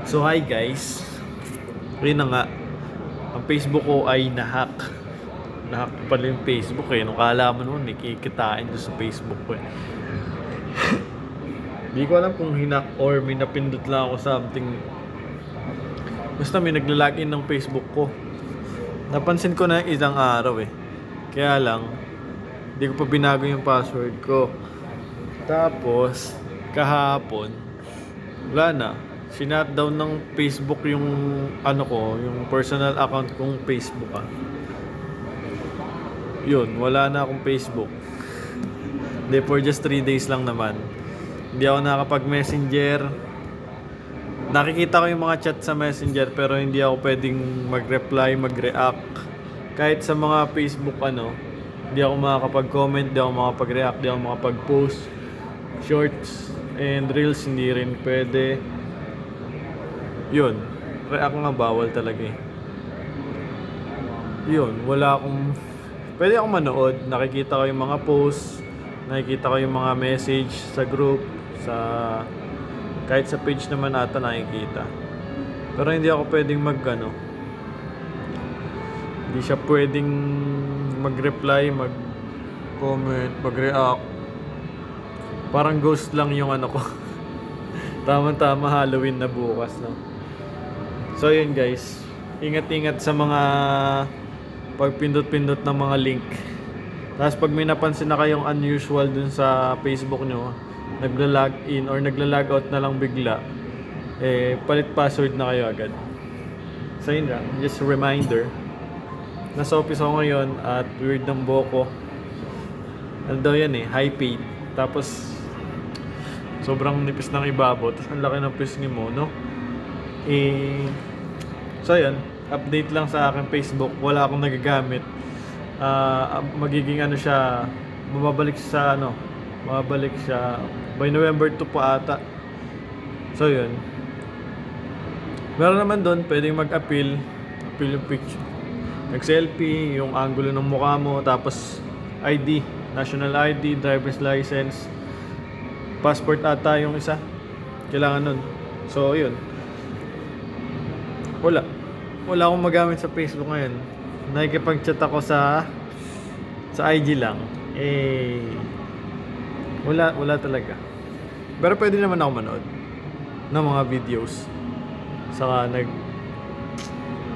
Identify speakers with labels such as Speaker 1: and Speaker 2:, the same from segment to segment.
Speaker 1: So hi guys, ayun na nga, ang Facebook ko ay nahack. Nahack ko pala yung Facebook eh. Nung kala mo noon, kikitain doon sa Facebook ko eh. Di ko alam kung hinak or may napindot lang ako something. Basta may nagla-login ng Facebook ko. Napansin ko na isang araw eh. Kaya lang, di ko pa binago yung password ko. Tapos, kahapon, wala na. Sinutdown ng Facebook yung yung personal account kong Facebook Yun, wala na akong Facebook. Hindi, for just 3 days lang naman. Hindi ako nakapag-messenger. Nakikita ko yung mga chat sa messenger pero hindi ako pwedeng mag-reply, mag-react. Kahit sa mga Facebook hindi ako makakapag-comment, hindi ako makapag-react, hindi ako makapag-post. Shorts and reels hindi rin pwede. Yun, react nga bawal talaga eh. Yun, wala akong... Pwede akong manood, nakikita ko yung mga posts, nakikita ko yung mga message sa group, kahit sa page naman ata nakikita. Pero hindi ako pwedeng hindi siya pwedeng mag-reply, mag-comment, mag-react. Parang ghost lang yung ko. Tama-tama Halloween na bukas, no? So yun guys, ingat-ingat sa mga pagpindot-pindot ng mga link. Tapos pag may napansin na kayong unusual dun sa Facebook nyo, nagla-log in or nagla-log out na lang bigla, palit password na kayo agad. So yun lang, just a reminder. Nasa office ako ngayon at weird ng buhok ko. Ano daw yan high paid. Tapos sobrang nipis ng ibabaw, tapos ang laki ng pisngi mo, no? So yan, update lang sa akin Facebook, wala akong nagagamit. Magiging siya, mababalik siya by November 2 pa ata. So yun, meron naman doon pwedeng mag-appeal yung picture, nag-selfie, yung angulo ng mukha mo, tapos ID, national ID, driver's license, passport ata yung isa kailangan nun. So yun, wala akong magamit sa Facebook ngayon. Nakikipag-chat ako sa IG lang. Wala talaga. Pero pwede naman ako manood ng mga videos. Saka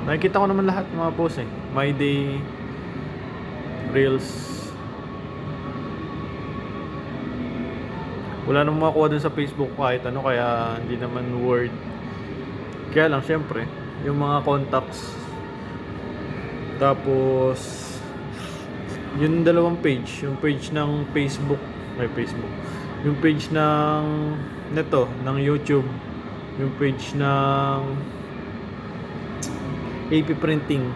Speaker 1: nakikita ko naman lahat ng mga posts My Day, Reels. Wala namang makuha dun sa Facebook kahit kaya hindi naman word. Kaya lang syempre yung mga contacts, tapos yung dalawang page, yung page ng Facebook, yung page ng YouTube, yung page ng AP Printing.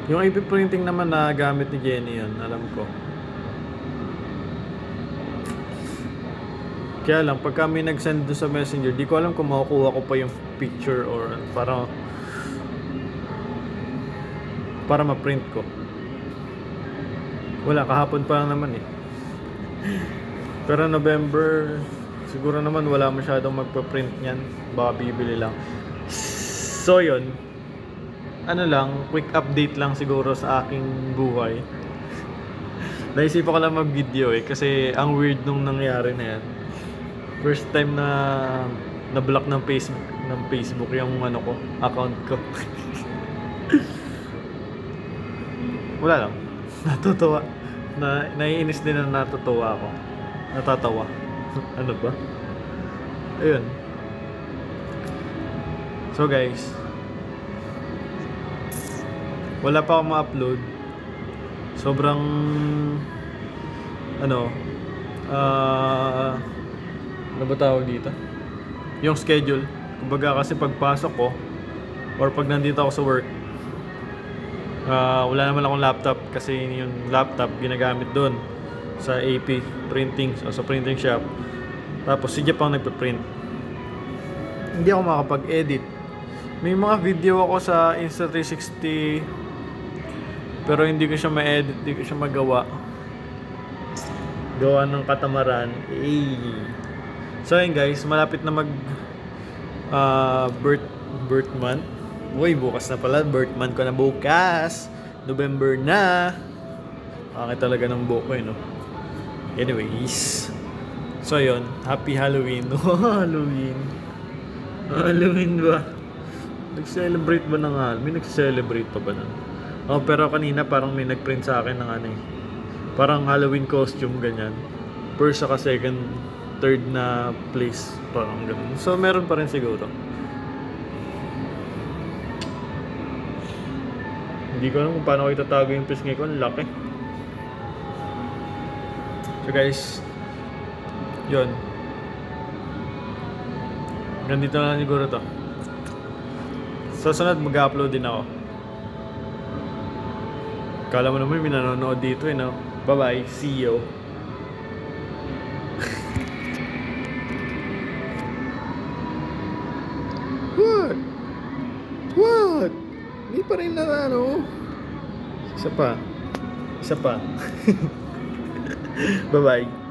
Speaker 1: Yung AP Printing naman na gamit ni Jenny, yun alam ko. Kaya lang, pag kami nag-send doon sa messenger, di ko alam kung makukuha ko pa yung picture or para ma-print ko. Wala, kahapon pa lang naman Pero November, siguro naman wala masyadong magpa-print niyan. Baka bibili lang. So yun, quick update lang siguro sa aking buhay. Naisipan ko lang mag-video kasi ang weird nung nangyari na yan. First time na block ng Facebook yung account ko. Wala lang. Natutuwa. Naiinis din na natutuwa ako. Natatawa. Ano ba? Ayun. So guys, wala pa akong ma-upload. Sobrang ano ba tawag dito? Yung schedule. Kumbaga kasi pagpasok ko or pag nandito ako sa work, wala naman akong laptop kasi yung laptop ginagamit doon sa AP printing o sa printing shop. Tapos si Jeff ang nagpe-print. Hindi ako makapag-edit. May mga video ako sa Insta360 pero hindi ko siya ma-edit, hindi ko siya magawa. Gawa ng katamaran. So ayun guys, malapit na birth month. Uy, bukas na pala. Birth month ko na bukas. November na. Bakit talaga ng buhok ko, no? Anyways. So, yun. Happy Halloween. Halloween. Halloween ba? Nag-celebrate ba ng Halloween? May nag-celebrate pa ba nun? Oh, pero kanina parang may nag-print sa akin ng ano eh. Parang Halloween costume, ganyan. First saka second, third na place. Parang ganun. So, meron pa rin siguro. Hindi ko alam kung paano ko itatago yung pisngi ko. Ang laki. So guys, yun. Ganito na lang siguro to. Sa sunod, mag-upload din ako. Kala mo naman may nanonood dito eh, no? Bye-bye. See you. What? What? Hindi pa rin na ano. Isa pa. Bye-bye.